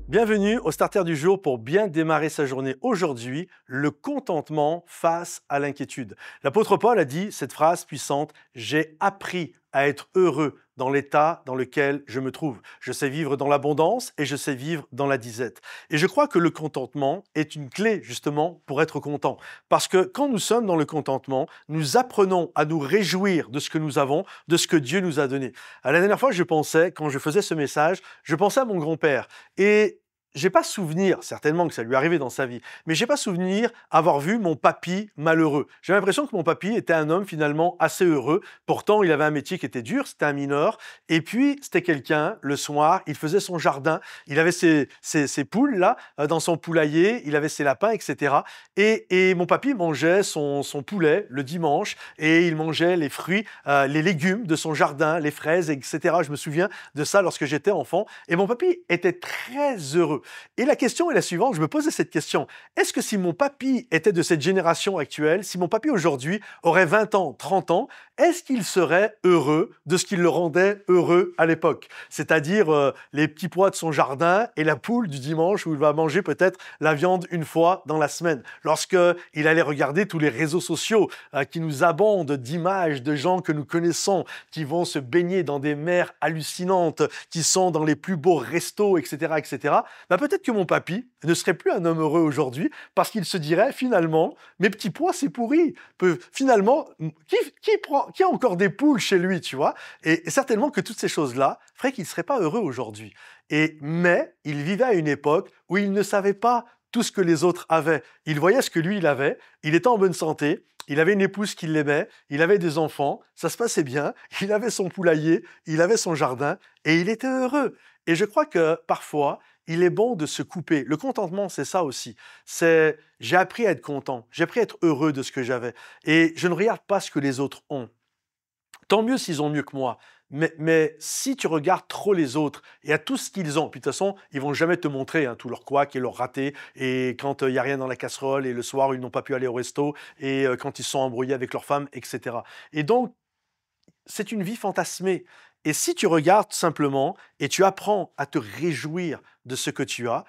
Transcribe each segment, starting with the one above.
Bienvenue au Starter du jour pour bien démarrer sa journée. Aujourd'hui, le contentement face à l'inquiétude. L'apôtre Paul a dit cette phrase puissante: « J'ai appris à être heureux dans l'état dans lequel je me trouve. Je sais vivre dans l'abondance et je sais vivre dans la disette. » Et je crois que le contentement est une clé justement pour être content. Parce que quand nous sommes dans le contentement, nous apprenons à nous réjouir de ce que nous avons, de ce que Dieu nous a donné. La dernière fois, quand je faisais ce message, je pensais à mon grand-père. Et j'ai pas souvenir, certainement que ça lui arrivait dans sa vie, mais j'ai pas souvenir avoir vu mon papy malheureux. J'ai l'impression que mon papy était un homme finalement assez heureux. Pourtant, il avait un métier qui était dur, c'était un mineur. Et puis, c'était quelqu'un, le soir, il faisait son jardin. Il avait ses poules là, dans son poulailler. Il avait ses lapins, etc. Et mon papy mangeait son poulet le dimanche et il mangeait les fruits, les légumes de son jardin, les fraises, etc. Je me souviens de ça lorsque j'étais enfant. Et mon papy était très heureux. Et la question est la suivante, je me posais cette question. Est-ce que si mon papy était de cette génération actuelle, si mon papy aujourd'hui aurait 20 ans, 30 ans, est-ce qu'il serait heureux de ce qui le rendait heureux à l'époque? C'est-à-dire les petits pois de son jardin et la poule du dimanche où il va manger peut-être la viande une fois dans la semaine. Lorsqu'il allait regarder tous les réseaux sociaux qui nous abondent d'images de gens que nous connaissons, qui vont se baigner dans des mers hallucinantes, qui sont dans les plus beaux restos, etc., etc., peut-être que mon papy ne serait plus un homme heureux aujourd'hui parce qu'il se dirait finalement, mes petits pois, c'est pourri. Finalement, qui a encore des poules chez lui, tu vois? Et certainement que toutes ces choses-là feraient qu'il ne serait pas heureux aujourd'hui. Mais il vivait à une époque où il ne savait pas tout ce que les autres avaient. Il voyait ce que lui, il avait. Il était en bonne santé. Il avait une épouse qui l'aimait. Il avait des enfants. Ça se passait bien. Il avait son poulailler. Il avait son jardin. Et il était heureux. Et je crois que parfois, il est bon de se couper. Le contentement, c'est ça aussi. J'ai appris à être content. J'ai appris à être heureux de ce que j'avais. Et je ne regarde pas ce que les autres ont. Tant mieux s'ils ont mieux que moi. Mais si tu regardes trop les autres et à tout ce qu'ils ont, puis de toute façon, ils vont jamais te montrer tout leur couac et leur raté, et quand il n'y a rien dans la casserole, et le soir, ils n'ont pas pu aller au resto, et quand ils sont embrouillés avec leur femme, etc. Et donc, c'est une vie fantasmée. Et si tu regardes simplement et tu apprends à te réjouir de ce que tu as,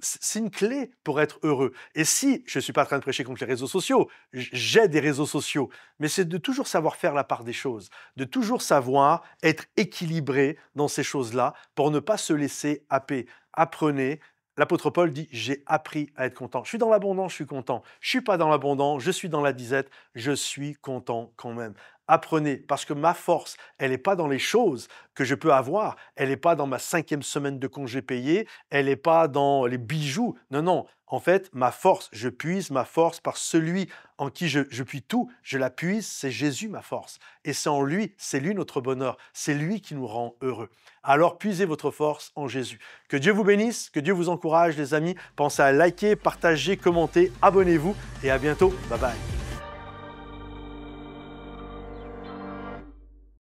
c'est une clé pour être heureux. Et si, je ne suis pas en train de prêcher contre les réseaux sociaux, j'ai des réseaux sociaux, mais c'est de toujours savoir faire la part des choses, de toujours savoir être équilibré dans ces choses-là pour ne pas se laisser happer. Apprenez. L'apôtre Paul dit « J'ai appris à être content ». Je suis dans l'abondance, je suis content. Je ne suis pas dans l'abondance, je suis dans la disette, je suis content quand même. Apprenez, parce que ma force, elle n'est pas dans les choses que je peux avoir, elle n'est pas dans ma 5e semaine de congé payé, elle n'est pas dans les bijoux. Non, non. En fait, ma force, je puise ma force par celui en qui je puis tout. Je la puise, c'est Jésus ma force. Et c'est en lui, c'est lui notre bonheur. C'est lui qui nous rend heureux. Alors, puisez votre force en Jésus. Que Dieu vous bénisse, que Dieu vous encourage, les amis. Pensez à liker, partager, commenter, abonnez-vous et à bientôt. Bye bye.